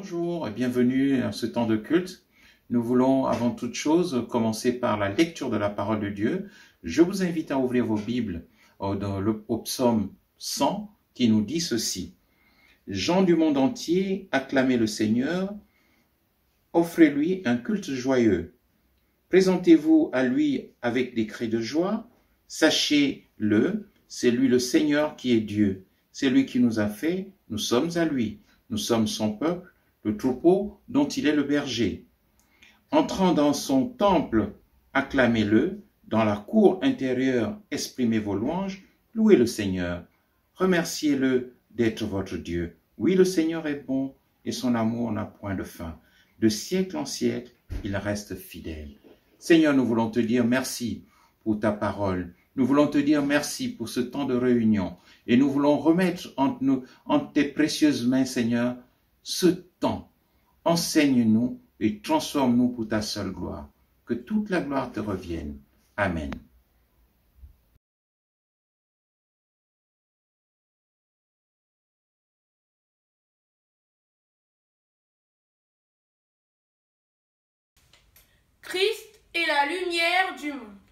Bonjour et bienvenue à ce temps de culte. Nous voulons avant toute chose commencer par la lecture de la parole de Dieu. Je vous invite à ouvrir vos Bibles au psaume 100 qui nous dit ceci. Gens du monde entier, acclamez le Seigneur, offrez-lui un culte joyeux. Présentez-vous à lui avec des cris de joie. Sachez-le, c'est lui le Seigneur qui est Dieu. C'est lui qui nous a fait, nous sommes à lui. Nous sommes son peuple, le troupeau dont il est le berger. Entrant dans son temple, acclamez-le. Dans la cour intérieure, exprimez vos louanges. Louez le Seigneur. Remerciez-le d'être votre Dieu. Oui, le Seigneur est bon et son amour n'a point de fin. De siècle en siècle, il reste fidèle. Seigneur, nous voulons te dire merci pour ta parole. Nous voulons te dire merci pour ce temps de réunion. Et nous voulons remettre entre tes précieuses mains, Seigneur, ce temps. Enseigne-nous et transforme-nous pour ta seule gloire. Que toute la gloire te revienne. Amen. Christ est la lumière du monde.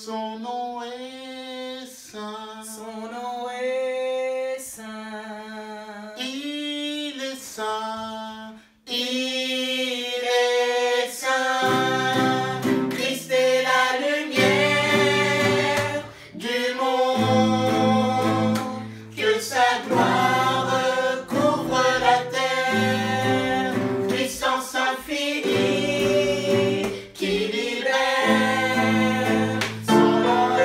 Son nom est saint. Son nom est saint. Il est saint. Il est saint. Christ est la lumière du monde. Que sa gloire couvre la terre. Puissance infinie qui libère. Son nom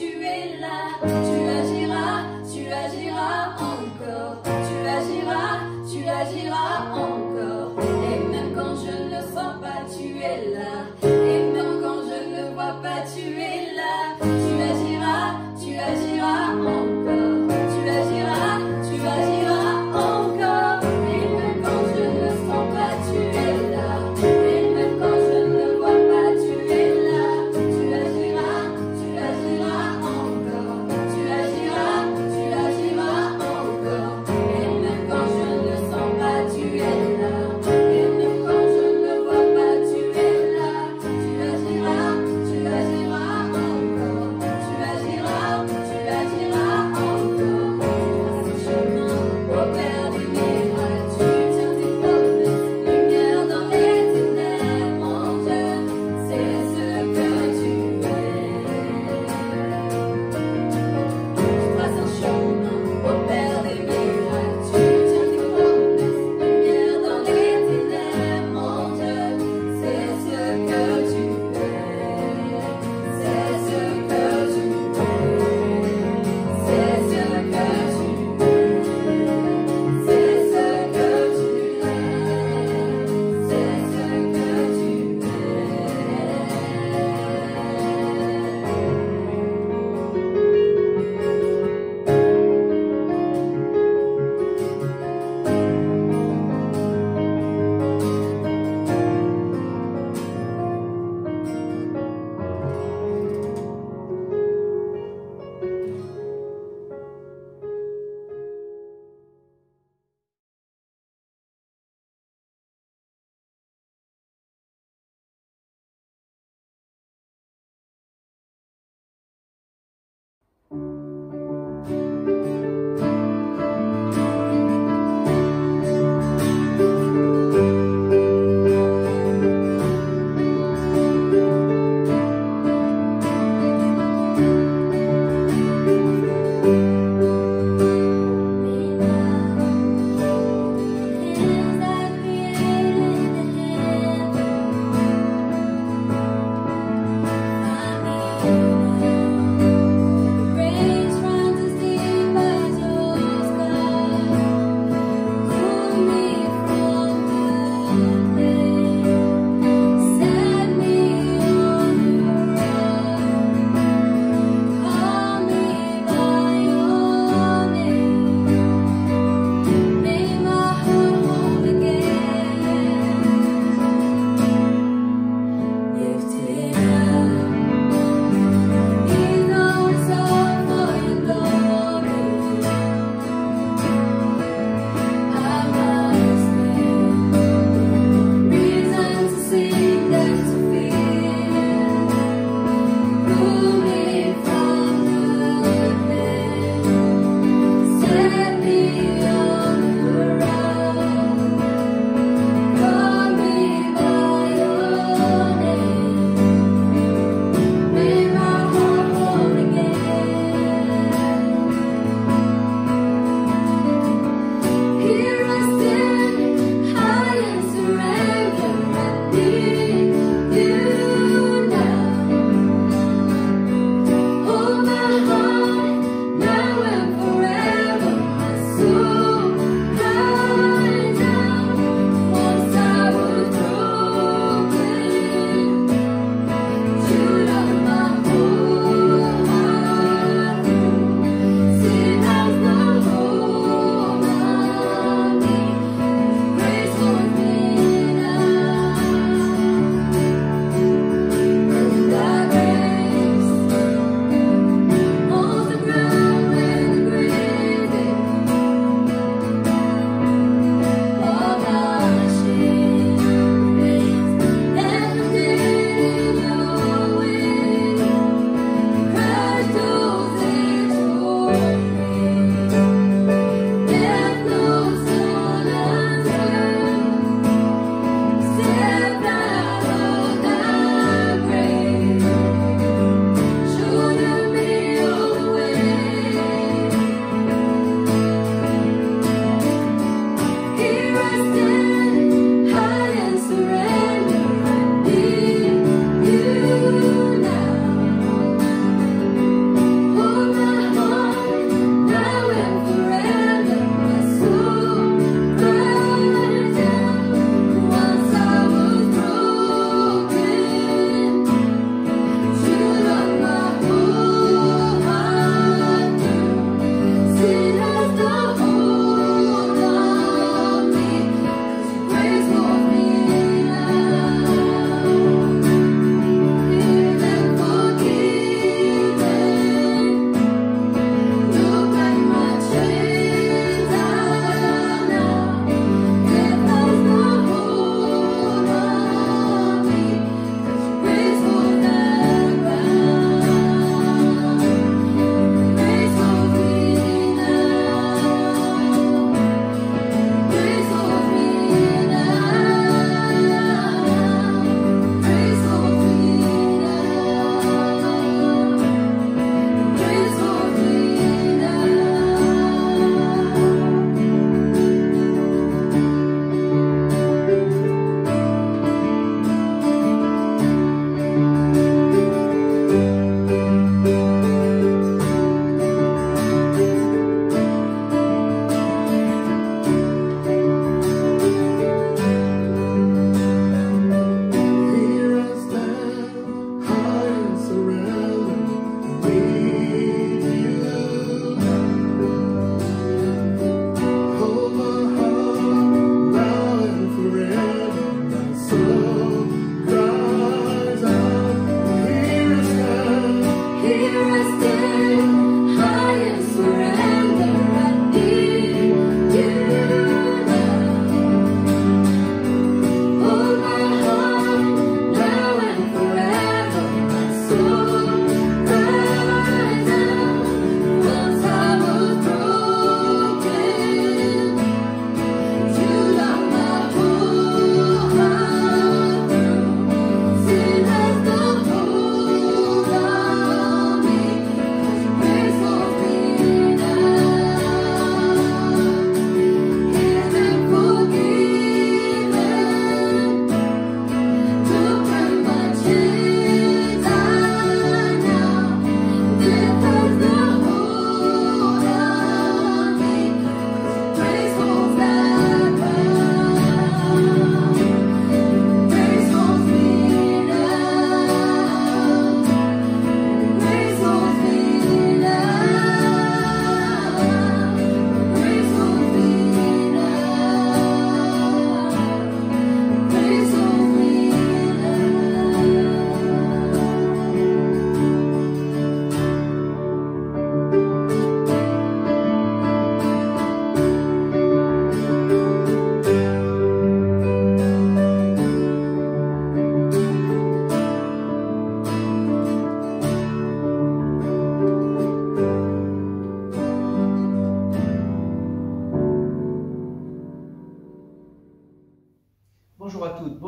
tu es là. Tu agiras encore. Tu agiras encore. Et même quand je ne le sens pas, tu es là. Et même quand je ne le vois pas, tu es là. Tu agiras encore. Tu agiras encore. Et même quand je ne le sens pas, tu es là. Et même quand je ne le vois pas, tu es là. Tu agiras encore. Tu agiras encore. Et même quand je ne le sens pas, tu es là.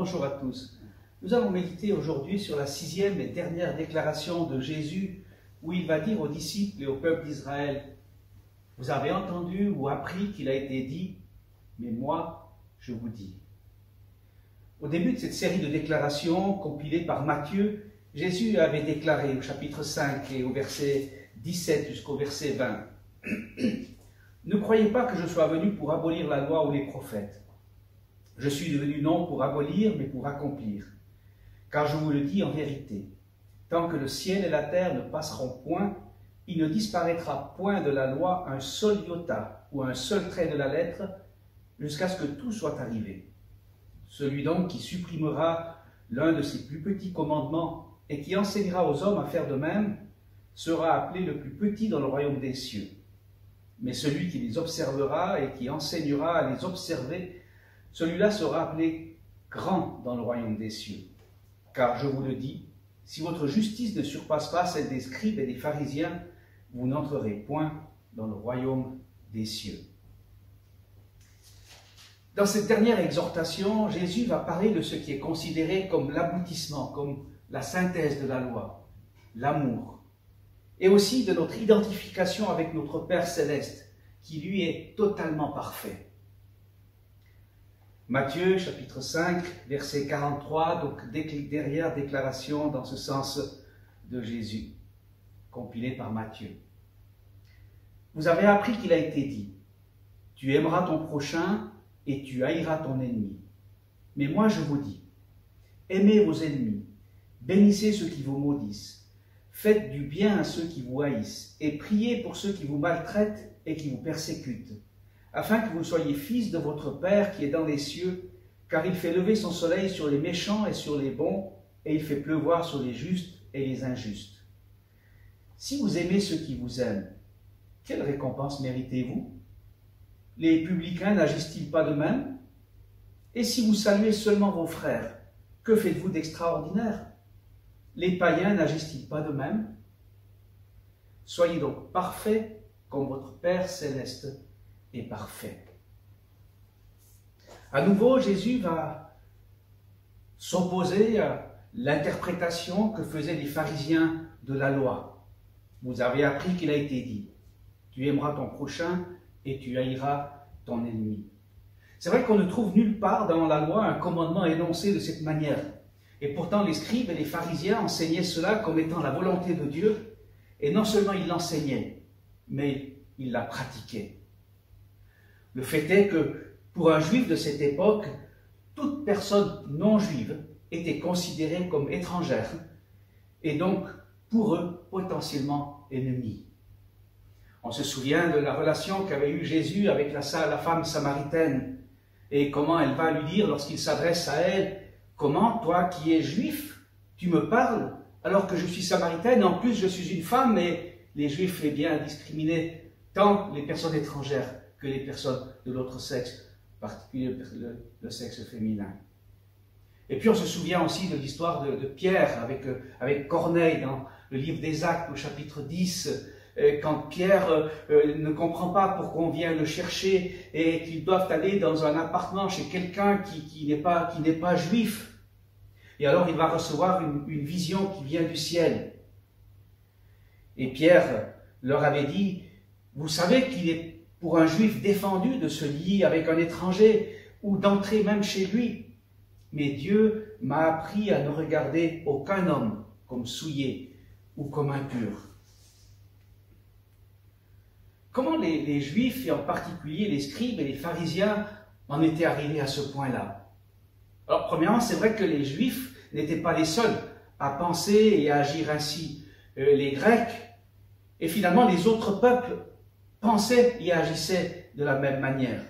Bonjour à tous. Nous allons méditer aujourd'hui sur la 6e et dernière déclaration de Jésus où il va dire aux disciples et au peuple d'Israël: vous avez entendu ou appris qu'il a été dit, mais moi, je vous dis. Au début de cette série de déclarations compilées par Matthieu, Jésus avait déclaré au chapitre 5 et au verset 17 jusqu'au verset 20 « Ne croyez pas que je sois venu pour abolir la loi ou les prophètes. Je suis venu non pour abolir, mais pour accomplir. Car je vous le dis en vérité, tant que le ciel et la terre ne passeront point, il ne disparaîtra point de la loi un seul iota ou un seul trait de la lettre, jusqu'à ce que tout soit arrivé. Celui donc qui supprimera l'un de ses plus petits commandements et qui enseignera aux hommes à faire de même, sera appelé le plus petit dans le royaume des cieux. Mais celui qui les observera et qui enseignera à les observer, celui-là sera appelé grand dans le royaume des cieux. Car je vous le dis, si votre justice ne surpasse pas celle des scribes et des pharisiens, vous n'entrerez point dans le royaume des cieux. » Dans cette dernière exhortation, Jésus va parler de ce qui est considéré comme l'aboutissement, comme la synthèse de la loi, l'amour, et aussi de notre identification avec notre Père céleste, qui lui est totalement parfait. Matthieu, chapitre 5, verset 43, donc derrière déclaration dans ce sens de Jésus, compilé par Matthieu. Vous avez appris qu'il a été dit, tu aimeras ton prochain et tu haïras ton ennemi. Mais moi je vous dis, aimez vos ennemis, bénissez ceux qui vous maudissent, faites du bien à ceux qui vous haïssent, et priez pour ceux qui vous maltraitent et qui vous persécutent, afin que vous soyez fils de votre Père qui est dans les cieux, car il fait lever son soleil sur les méchants et sur les bons, et il fait pleuvoir sur les justes et les injustes. Si vous aimez ceux qui vous aiment, quelle récompense méritez-vous? Les publicains n'agissent-ils pas de même? Et si vous saluez seulement vos frères, que faites-vous d'extraordinaire? Les païens n'agissent-ils pas de même? Soyez donc parfaits comme votre Père céleste est parfait. À nouveau, Jésus va s'opposer à l'interprétation que faisaient les pharisiens de la loi. Vous avez appris qu'il a été dit, tu aimeras ton prochain et tu haïras ton ennemi. C'est vrai qu'on ne trouve nulle part dans la loi un commandement énoncé de cette manière. Et pourtant, les scribes et les pharisiens enseignaient cela comme étant la volonté de Dieu. Et non seulement ils l'enseignaient, mais ils la pratiquaient. Le fait est que, pour un juif de cette époque, toute personne non juive était considérée comme étrangère, et donc, pour eux, potentiellement ennemie. On se souvient de la relation qu'avait eue Jésus avec la femme samaritaine, et comment elle va lui dire, lorsqu'il s'adresse à elle, « Comment, toi qui es juif, tu me parles alors que je suis samaritaine, en plus je suis une femme ?» Et les juifs, eh bien, discriminaient tant les personnes étrangères que les personnes de l'autre sexe, en particulier le sexe féminin. Et puis on se souvient aussi de l'histoire de Pierre avec Corneille dans le livre des Actes au chapitre 10, quand Pierre ne comprend pas pourquoi on vient le chercher et qu'ils doivent aller dans un appartement chez quelqu'un qui n'est pas juif. Et alors il va recevoir une vision qui vient du ciel. Et Pierre leur avait dit, vous savez qu'il est pour un juif défendu de se lier avec un étranger ou d'entrer même chez lui. Mais Dieu m'a appris à ne regarder aucun homme comme souillé ou comme impur. Comment les Juifs, et en particulier les scribes et les pharisiens, en étaient arrivés à ce point-là? Alors, premièrement, c'est vrai que les Juifs n'étaient pas les seuls à penser et à agir ainsi. Les Grecs et finalement les autres peuples pensaient et agissaient de la même manière.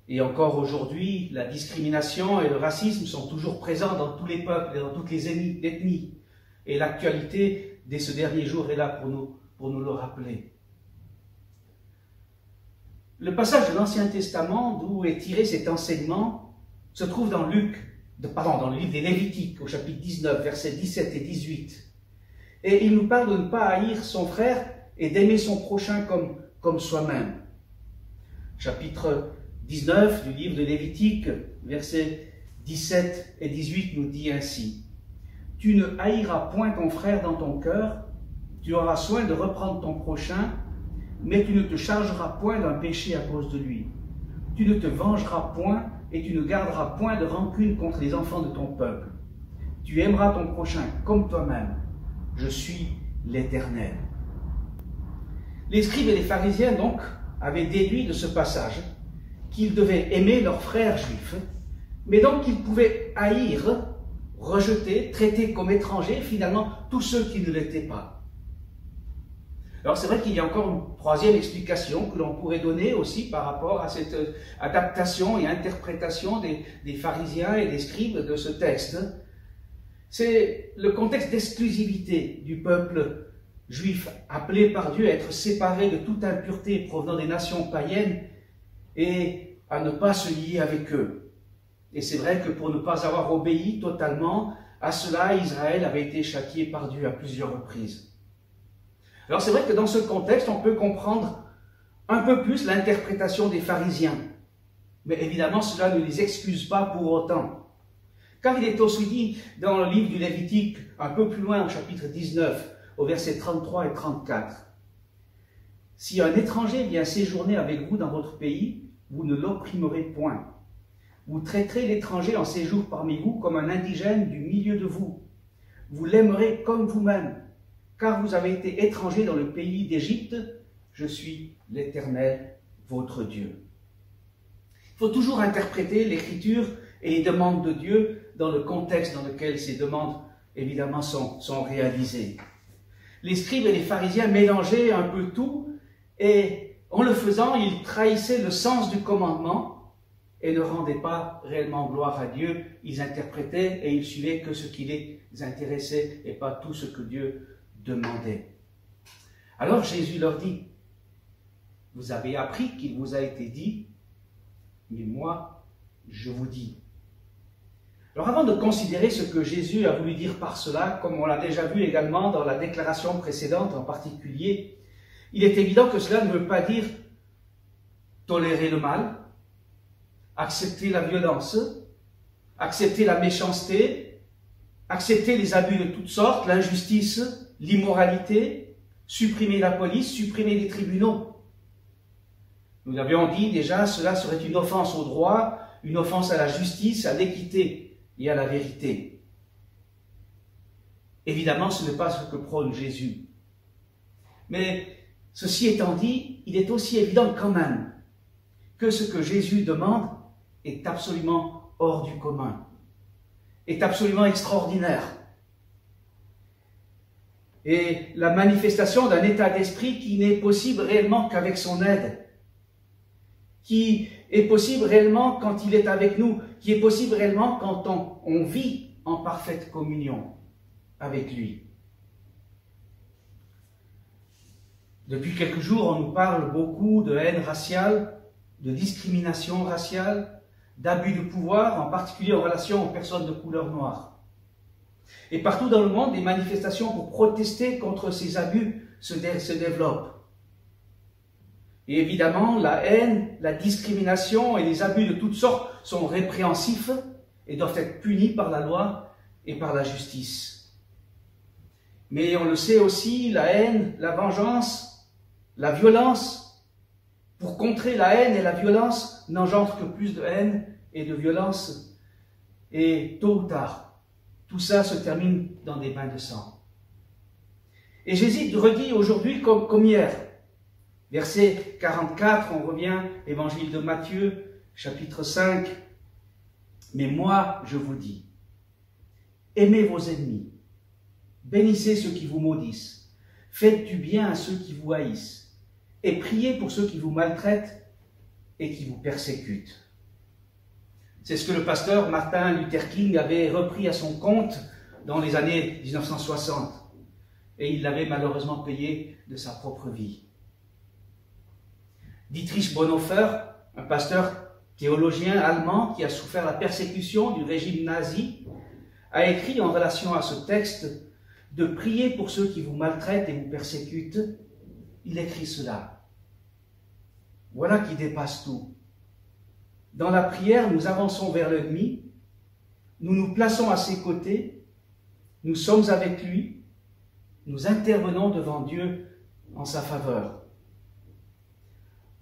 Et encore aujourd'hui, la discrimination et le racisme sont toujours présents dans tous les peuples et dans toutes les ethnies. Et l'actualité de ce dernier jour est là pour nous le rappeler. Le passage de l'Ancien Testament d'où est tiré cet enseignement se trouve dans le livre des Lévitiques, au chapitre 19, versets 17 et 18. Et il nous parle de ne pas haïr son frère et d'aimer son prochain comme soi-même. Chapitre 19 du livre de Lévitique, versets 17 et 18 nous dit ainsi: « Tu ne haïras point ton frère dans ton cœur, tu auras soin de reprendre ton prochain, mais tu ne te chargeras point d'un péché à cause de lui. Tu ne te vengeras point et tu ne garderas point de rancune contre les enfants de ton peuple. Tu aimeras ton prochain comme toi-même. Je suis l'Éternel. » Les scribes et les pharisiens, donc, avaient déduit de ce passage qu'ils devaient aimer leurs frères juifs, mais donc qu'ils pouvaient haïr, rejeter, traiter comme étrangers, finalement, tous ceux qui ne l'étaient pas. Alors c'est vrai qu'il y a encore une troisième explication que l'on pourrait donner aussi par rapport à cette adaptation et interprétation des pharisiens et des scribes de ce texte. C'est le contexte d'exclusivité du peuple juif, appelé par Dieu à être séparé de toute impureté provenant des nations païennes et à ne pas se lier avec eux. Et c'est vrai que pour ne pas avoir obéi totalement à cela, Israël avait été châtié par Dieu à plusieurs reprises. Alors c'est vrai que dans ce contexte, on peut comprendre un peu plus l'interprétation des pharisiens. Mais évidemment, cela ne les excuse pas pour autant. Car il est aussi dit dans le livre du Lévitique, un peu plus loin au chapitre 19, au verset 33 et 34. « Si un étranger vient séjourner avec vous dans votre pays, vous ne l'opprimerez point. Vous traiterez l'étranger en séjour parmi vous comme un indigène du milieu de vous. Vous l'aimerez comme vous-même, car vous avez été étrangers dans le pays d'Égypte. Je suis l'Éternel, votre Dieu. » Il faut toujours interpréter l'Écriture et les demandes de Dieu dans le contexte dans lequel ces demandes, évidemment, sont réalisées. Les scribes et les pharisiens mélangeaient un peu tout, et en le faisant, ils trahissaient le sens du commandement et ne rendaient pas réellement gloire à Dieu. Ils interprétaient et ils suivaient que ce qui les intéressait et pas tout ce que Dieu demandait. Alors Jésus leur dit: « Vous avez appris qu'il vous a été dit, mais moi, je vous dis. » Alors avant de considérer ce que Jésus a voulu dire par cela, comme on l'a déjà vu également dans la déclaration précédente en particulier, il est évident que cela ne veut pas dire tolérer le mal, accepter la violence, accepter la méchanceté, accepter les abus de toutes sortes, l'injustice, l'immoralité, supprimer la police, supprimer les tribunaux. Nous l'avions dit déjà, cela serait une offense au droit, une offense à la justice, à l'équité et à la vérité. Évidemment, ce n'est pas ce que prône Jésus. Mais ceci étant dit, il est aussi évident quand même que ce que Jésus demande est absolument hors du commun, est absolument extraordinaire. Et la manifestation d'un état d'esprit qui n'est possible réellement qu'avec son aide, qui est possible réellement quand il est avec nous, qui est possible réellement quand on vit en parfaite communion avec lui. Depuis quelques jours, on nous parle beaucoup de haine raciale, de discrimination raciale, d'abus de pouvoir, en particulier en relation aux personnes de couleur noire. Et partout dans le monde, des manifestations pour protester contre ces abus se développent. Et évidemment, la haine, la discrimination et les abus de toutes sortes sont répréhensifs et doivent être punis par la loi et par la justice. Mais on le sait aussi, la haine, la vengeance, la violence, pour contrer la haine et la violence, n'engendre que plus de haine et de violence. Et tôt ou tard, tout ça se termine dans des bains de sang. Et Jésus redit aujourd'hui comme hier. Verset 44, on revient, Évangile de Matthieu, chapitre 5. « Mais moi, je vous dis, aimez vos ennemis, bénissez ceux qui vous maudissent, faites du bien à ceux qui vous haïssent, et priez pour ceux qui vous maltraitent et qui vous persécutent. » C'est ce que le pasteur Martin Luther King avait repris à son compte dans les années 1960. Et il l'avait malheureusement payé de sa propre vie. Dietrich Bonhoeffer, un pasteur théologien allemand qui a souffert la persécution du régime nazi, a écrit en relation à ce texte de prier pour ceux qui vous maltraitent et vous persécutent. Il écrit cela. Voilà qui dépasse tout. Dans la prière, nous avançons vers l'ennemi nous nous plaçons à ses côtés, nous sommes avec lui, nous intervenons devant Dieu en sa faveur.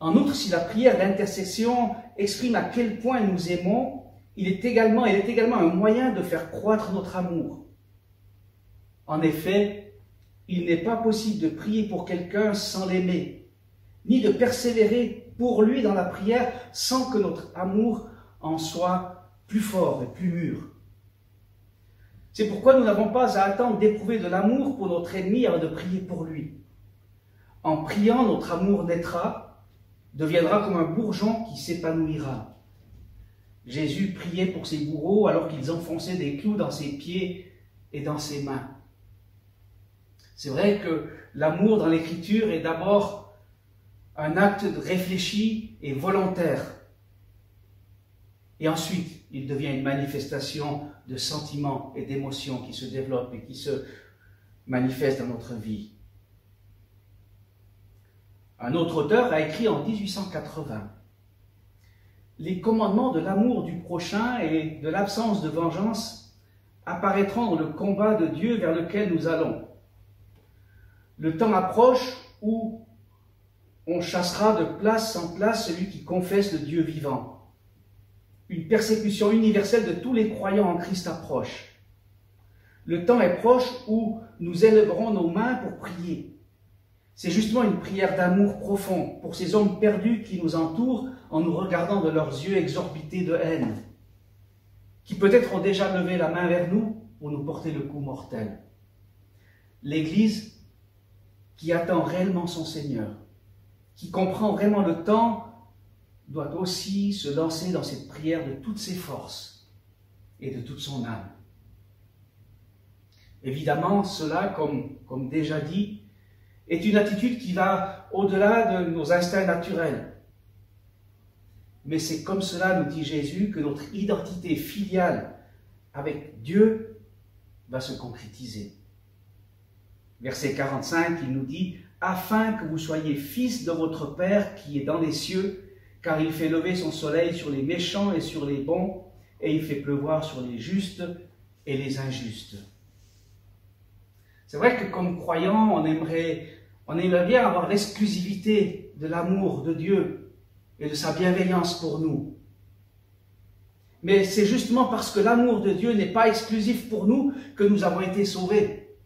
En outre, si la prière d'intercession exprime à quel point nous aimons, elle est également un moyen de faire croître notre amour. En effet, il n'est pas possible de prier pour quelqu'un sans l'aimer, ni de persévérer pour lui dans la prière sans que notre amour en soit plus fort et plus mûr. C'est pourquoi nous n'avons pas à attendre d'éprouver de l'amour pour notre ennemi avant de prier pour lui. En priant, notre amour naîtra, deviendra comme un bourgeon qui s'épanouira. Jésus priait pour ses bourreaux alors qu'ils enfonçaient des clous dans ses pieds et dans ses mains. C'est vrai que l'amour dans l'Écriture est d'abord un acte réfléchi et volontaire. Et ensuite, il devient une manifestation de sentiments et d'émotions qui se développent et qui se manifestent dans notre vie. Un autre auteur a écrit en 1880 « Les commandements de l'amour du prochain et de l'absence de vengeance apparaîtront dans le combat de Dieu vers lequel nous allons. Le temps approche où on chassera de place en place celui qui confesse le Dieu vivant. Une persécution universelle de tous les croyants en Christ approche. Le temps est proche où nous élèverons nos mains pour prier. C'est justement une prière d'amour profond pour ces hommes perdus qui nous entourent en nous regardant de leurs yeux exorbités de haine, qui peut-être ont déjà levé la main vers nous pour nous porter le coup mortel. L'Église qui attend réellement son Seigneur, qui comprend vraiment le temps, doit aussi se lancer dans cette prière de toutes ses forces et de toute son âme. Évidemment, cela, comme déjà dit, est une attitude qui va au-delà de nos instincts naturels. Mais c'est comme cela, nous dit Jésus, que notre identité filiale avec Dieu va se concrétiser. Verset 45, il nous dit « Afin que vous soyez fils de votre Père qui est dans les cieux, car il fait lever son soleil sur les méchants et sur les bons, et il fait pleuvoir sur les justes et les injustes. » C'est vrai que comme croyants, on aimerait bien avoir l'exclusivité de l'amour de Dieu et de sa bienveillance pour nous. Mais c'est justement parce que l'amour de Dieu n'est pas exclusif pour nous que nous avons été sauvés.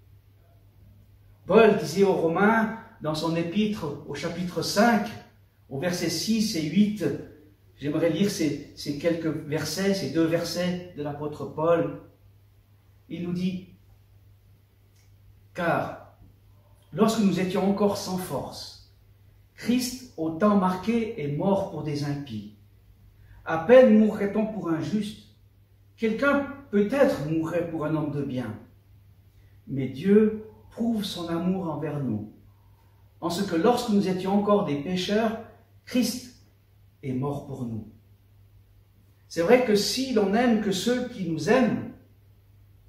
Paul disait aux Romains, dans son épître au chapitre 5, au verset 6 et 8, j'aimerais lire ces quelques versets, ces deux versets de l'apôtre Paul. Il nous dit « Car, lorsque nous étions encore sans force, Christ, au temps marqué, est mort pour des impies. À peine mourrait-on pour un juste. Quelqu'un peut-être mourrait pour un homme de bien. Mais Dieu prouve son amour envers nous, en ce que lorsque nous étions encore des pécheurs, Christ est mort pour nous. » C'est vrai que si l'on n'aime que ceux qui nous aiment,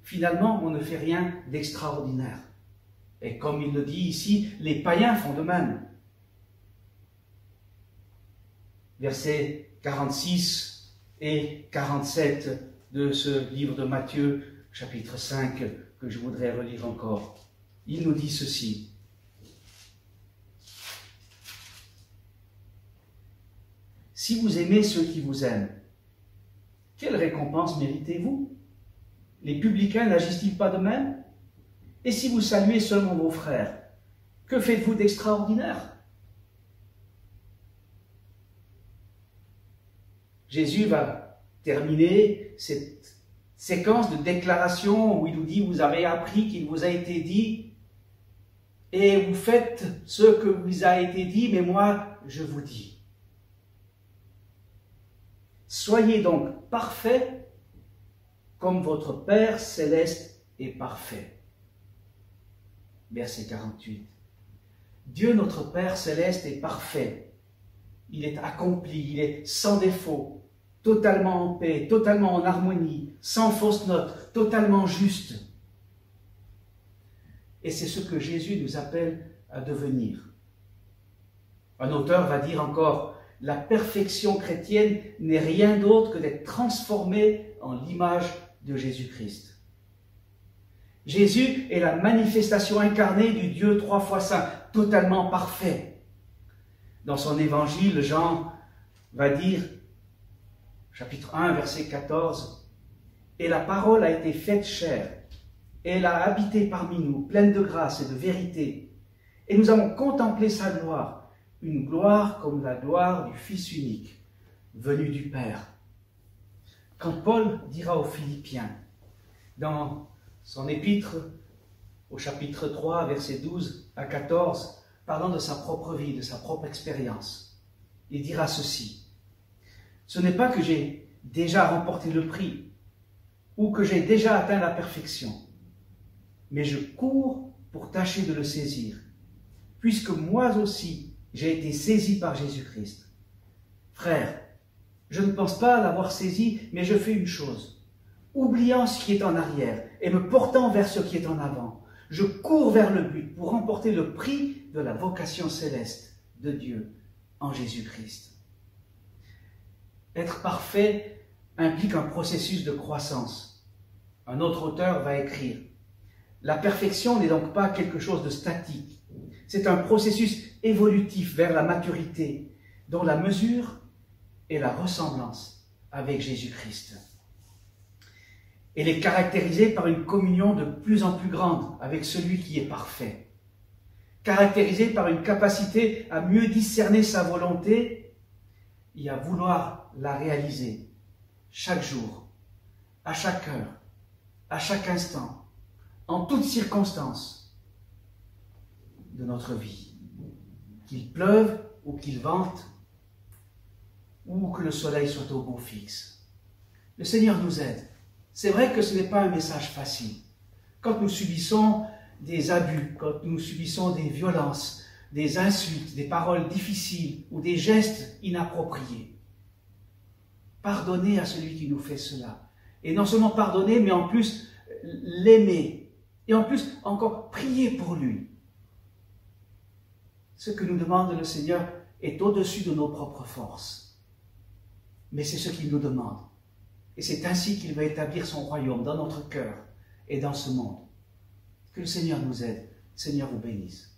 finalement on ne fait rien d'extraordinaire. Et comme il le dit ici, les païens font de même. Versets 46 et 47 de ce livre de Matthieu, chapitre 5, que je voudrais relire encore. Il nous dit ceci. Si vous aimez ceux qui vous aiment, quelle récompense méritez-vous? Les publicains n'agissent-ils pas de même? Et si vous saluez seulement vos frères, que faites-vous d'extraordinaire? Jésus va terminer cette séquence de déclarations où il nous dit « Vous avez appris qu'il vous a été dit, et vous faites ce que vous a été dit, mais moi, je vous dis. » Soyez donc parfaits comme votre Père céleste est parfait. Verset 48. Dieu notre Père céleste est parfait. Il est accompli, il est sans défaut, totalement en paix, totalement en harmonie, sans fausse note, totalement juste. Et c'est ce que Jésus nous appelle à devenir. Un auteur va dire encore, la perfection chrétienne n'est rien d'autre que d'être transformé en l'image de Jésus-Christ. Jésus est la manifestation incarnée du Dieu 3 fois saint, totalement parfait. Dans son évangile, Jean va dire, chapitre 1, verset 14, « Et la parole a été faite chair, et elle a habité parmi nous, pleine de grâce et de vérité. Et nous avons contemplé sa gloire, une gloire comme la gloire du Fils unique, venu du Père. » Quand Paul dira aux Philippiens, dans son épître, au chapitre 3, versets 12 à 14, parlant de sa propre vie, de sa propre expérience, il dira ceci, « Ce n'est pas que j'ai déjà remporté le prix, ou que j'ai déjà atteint la perfection, mais je cours pour tâcher de le saisir, puisque moi aussi j'ai été saisi par Jésus-Christ. Frère, je ne pense pas l'avoir saisi, mais je fais une chose. Oubliant ce qui est en arrière et me portant vers ce qui est en avant, je cours vers le but pour remporter le prix de la vocation céleste de Dieu en Jésus-Christ. » Être parfait implique un processus de croissance. Un autre auteur va écrire, « La perfection n'est donc pas quelque chose de statique. C'est un processus évolutif vers la maturité, dont la mesure est la ressemblance avec Jésus-Christ. Elle est caractérisée par une communion de plus en plus grande avec celui qui est parfait, caractérisée par une capacité à mieux discerner sa volonté et à vouloir la réaliser chaque jour, à chaque heure, à chaque instant, en toutes circonstances de notre vie, qu'il pleuve ou qu'il vente, ou que le soleil soit au beau fixe. Le Seigneur nous aide. C'est vrai que ce n'est pas un message facile. Quand nous subissons des abus, quand nous subissons des violences, des insultes, des paroles difficiles ou des gestes inappropriés, pardonnez à celui qui nous fait cela. Et non seulement pardonner, mais en plus l'aimer. Et en plus encore prier pour lui. Ce que nous demande le Seigneur est au-dessus de nos propres forces. Mais c'est ce qu'il nous demande. Et c'est ainsi qu'il va établir son royaume dans notre cœur et dans ce monde. Que le Seigneur nous aide. Le Seigneur vous bénisse.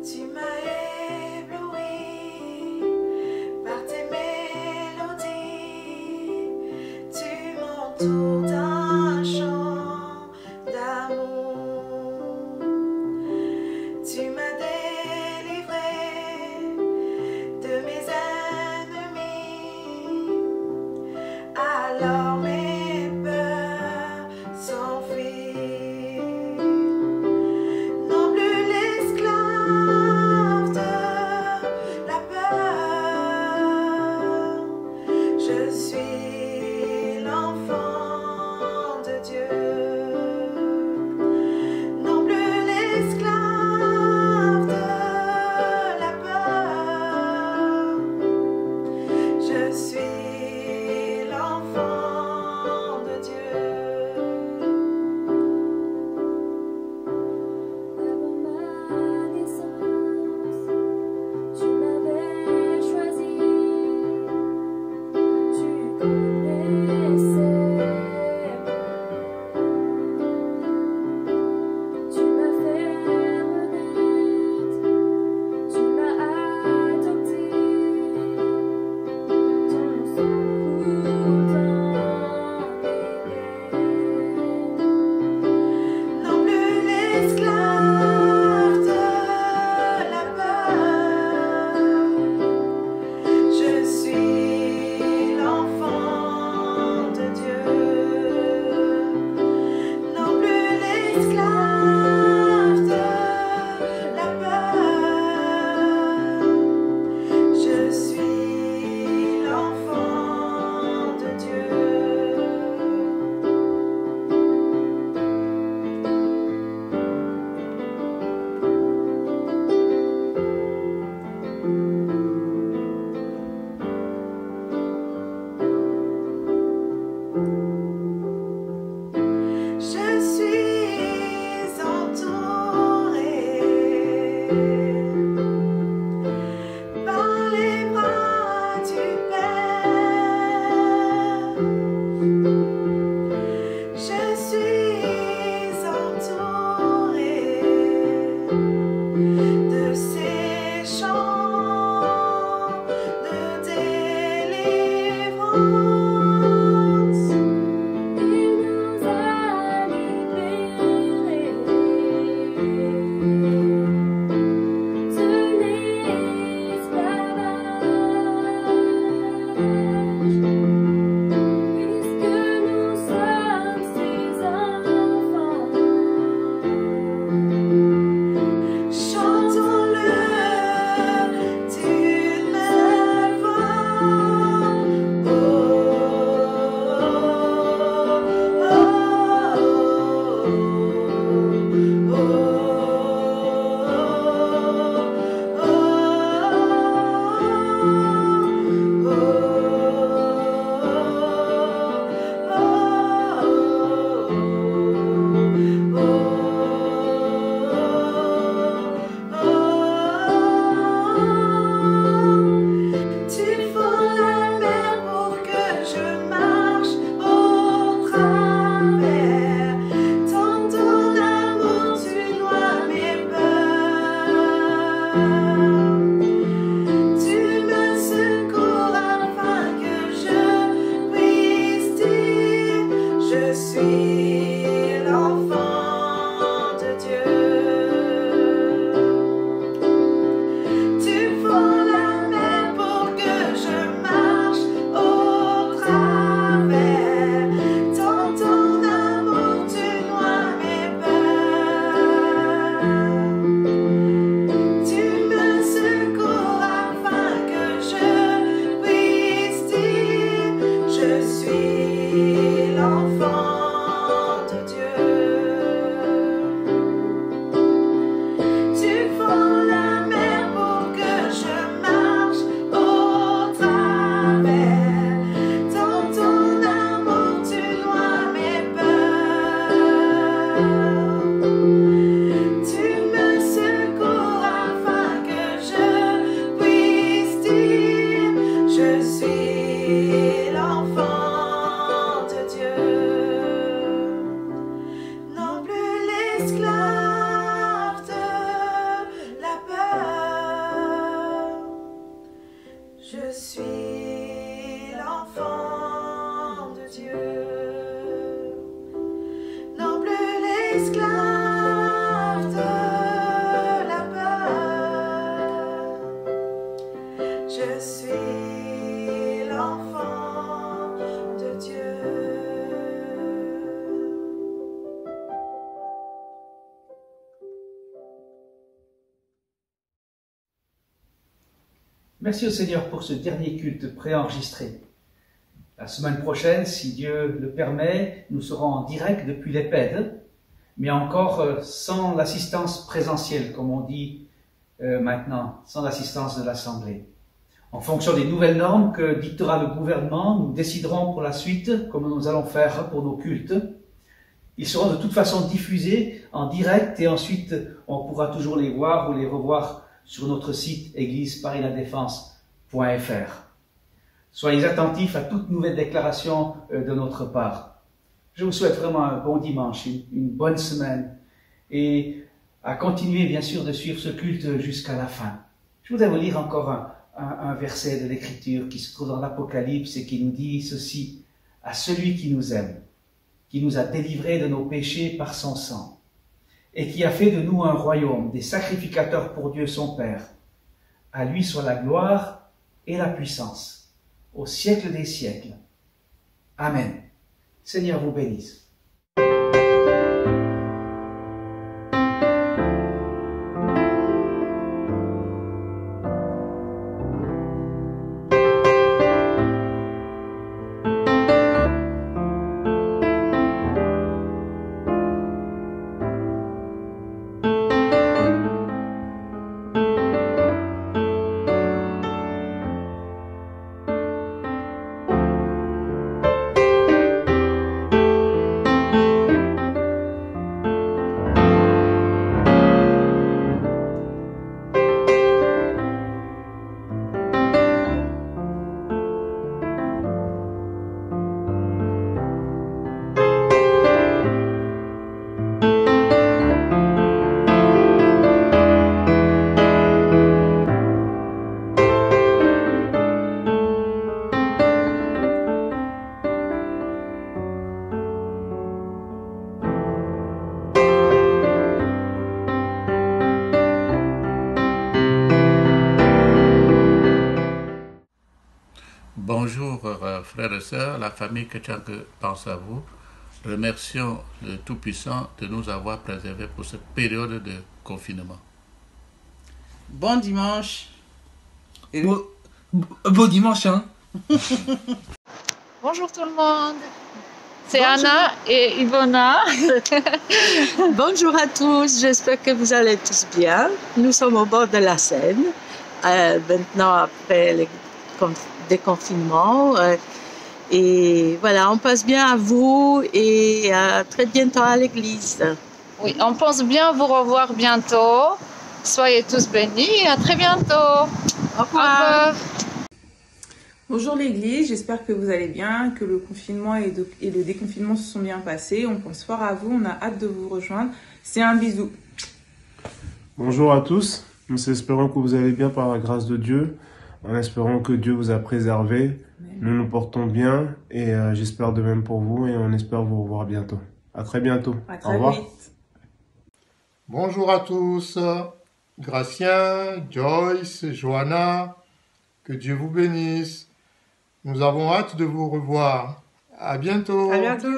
Tu m'as ébloui par tes mélodies, tu m'entoures d'un chant d'amour. suis l'enfant de Dieu, non plus l'esclave de la peur. Je suis l'enfant de Dieu. Merci au Seigneur pour ce dernier culte préenregistré. La semaine prochaine, si Dieu le permet, nous serons en direct depuis l'EPED, mais encore sans l'assistance présentielle, comme on dit maintenant, sans l'assistance de l'Assemblée. En fonction des nouvelles normes que dictera le gouvernement, nous déciderons pour la suite comment nous allons faire pour nos cultes. Ils seront de toute façon diffusés en direct et ensuite on pourra toujours les voir ou les revoir sur notre site égliseparisladéfense.fr. Soyez attentifs à toute nouvelle déclaration de notre part. Je vous souhaite vraiment un bon dimanche, une bonne semaine et à continuer bien sûr de suivre ce culte jusqu'à la fin. Je voudrais vous lire encore un verset de l'Écriture qui se trouve dans l'Apocalypse et qui nous dit ceci: « À celui qui nous aime, qui nous a délivrés de nos péchés par son sang, et qui a fait de nous un royaume, des sacrificateurs pour Dieu son Père. À lui soit la gloire et la puissance, au siècle des siècles. Amen. » Seigneur vous bénisse. Bonjour frères et sœurs, la famille chrétienne pense à vous. Remercions le Tout-Puissant de nous avoir préservés pour cette période de confinement. Bon dimanche. Beau dimanche, hein. Bonjour tout le monde. C'est Anna et Ivona. Bonjour à tous, j'espère que vous allez tous bien. Nous sommes au bord de la Seine, maintenant après le déconfinement. Et voilà, on passe bien à vous et à très bientôt à l'église. Oui, on pense bien vous revoir bientôt. Soyez tous bénis et à très bientôt. Au revoir. Bonjour l'église, j'espère que vous allez bien, que le confinement et le déconfinement se sont bien passés. On pense fort à vous, on a hâte de vous rejoindre. C'est un bisou. Bonjour à tous, nous espérons que vous allez bien par la grâce de Dieu, en espérant que Dieu vous a préservé. Nous nous portons bien et j'espère de même pour vous et on espère vous revoir bientôt. À très bientôt. À très Au revoir. vite. Bonjour à tous, Gratien, Joyce, Johanna, que Dieu vous bénisse. Nous avons hâte de vous revoir. À bientôt. À bientôt.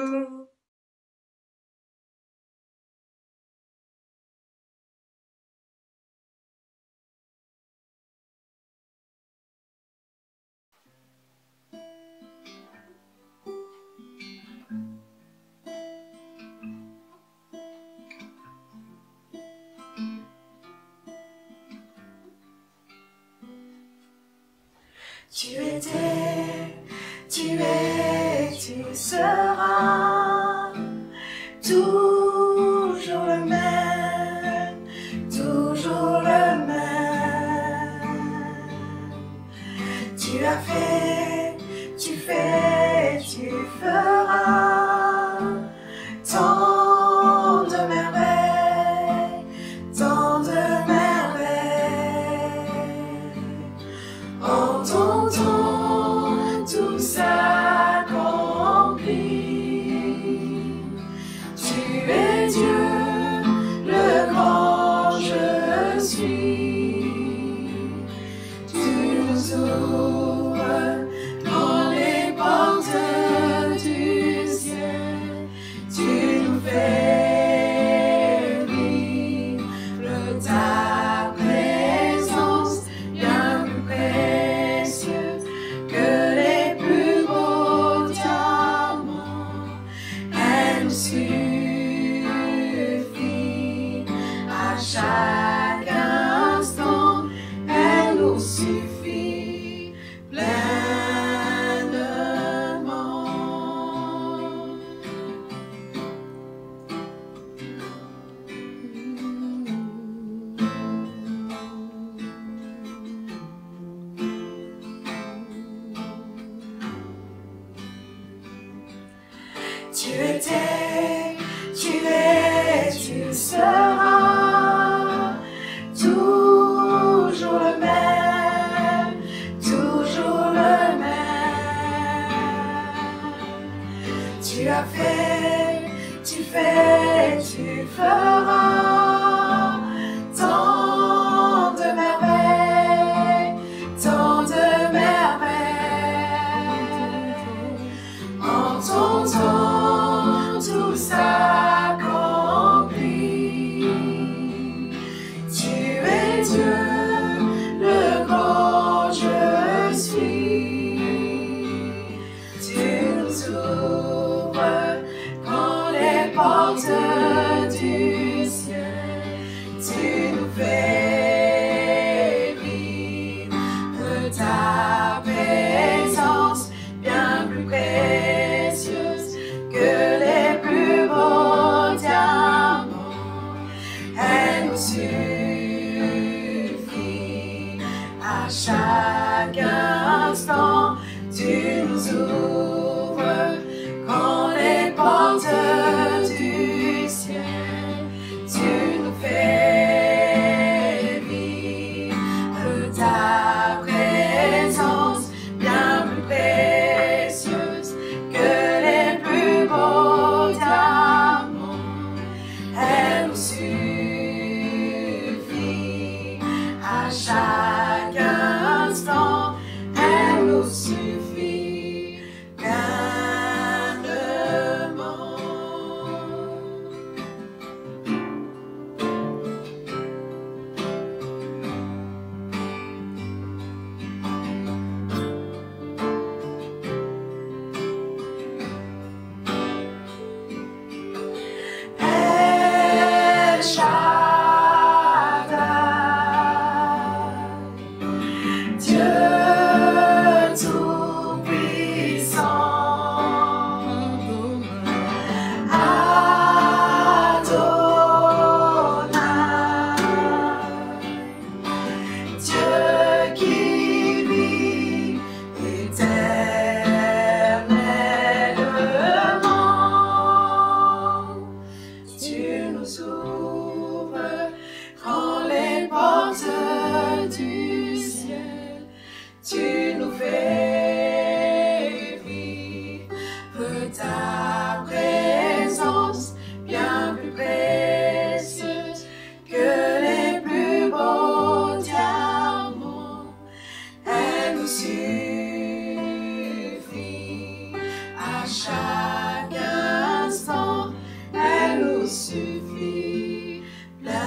Tu étais, tu es, tu seras toujours le même, toujours le même. Tu as fait, tu fais, tu feras tant de merveilles, tant de merveilles. En ton temps. ouvres dans les portes du ciel. Tu nous fais vivre ta présence bien plus précieuse que les plus beaux diamants. Elle nous suffit à chaque instant, elle nous suffit pleinement. Tu étais, tu es, tu seras toujours le même, toujours le même. Tu as fait, tu fais, tu feras tant de merveilles, tant de merveilles. En ton temps, tout s'accomplit. Tu es Dieu, le grand je suis. Tu nous ouvres quand les portes du ciel. Tu nous fais vivre ta présence bien plus précieuse que les plus beaux diamants. Elle nous suffit à chaque instant. Tu nous ouvres quand les portes du ciel. Tu nous fais vivre ta présence bien plus précieuse que les plus beaux diamants. Elle nous suffit à chaque instant, elle nous suffit pleinement. El Shaddai, Dieu tout-puissant, Adonai, Dieu qui vit éternellement. Tu nous ouvres quand les portes du ciel. Tu nous fais vivre ta présence bien plus précieuse que les plus beaux diamants. Elle nous suffit à chaque instant, elle nous suffit pleinement.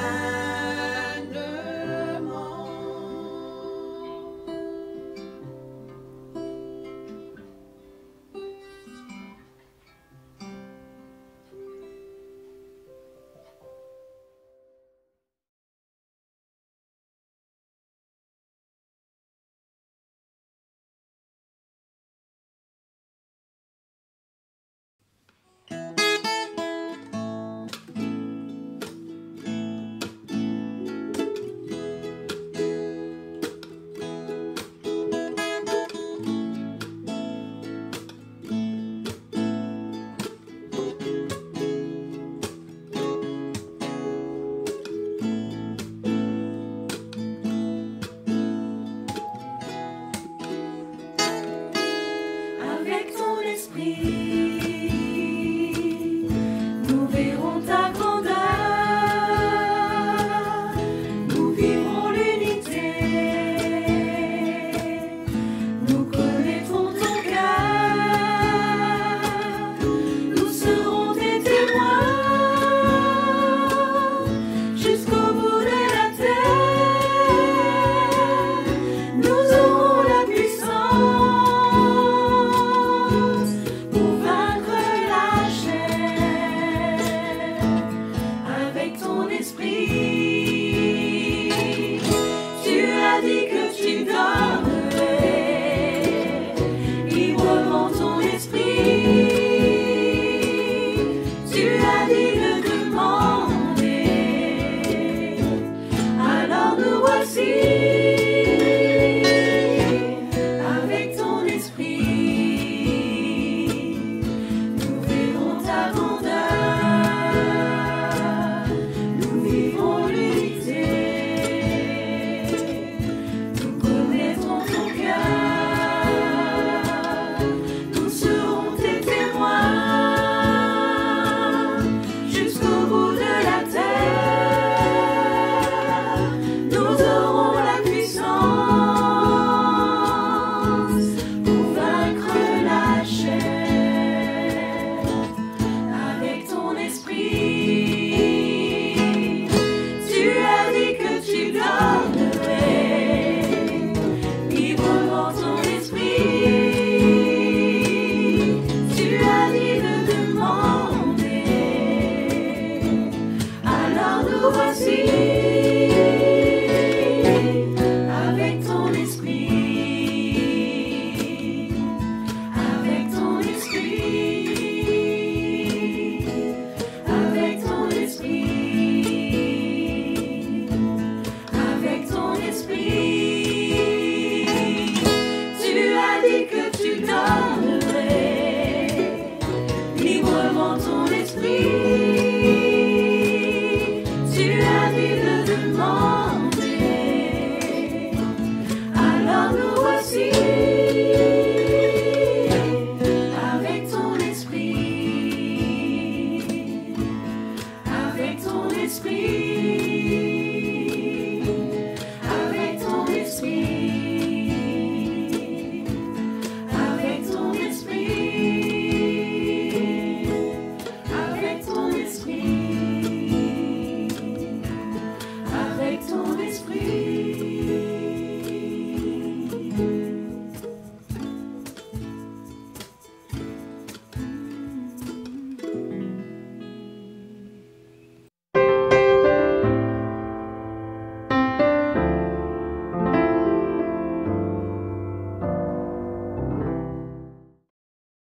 aussi.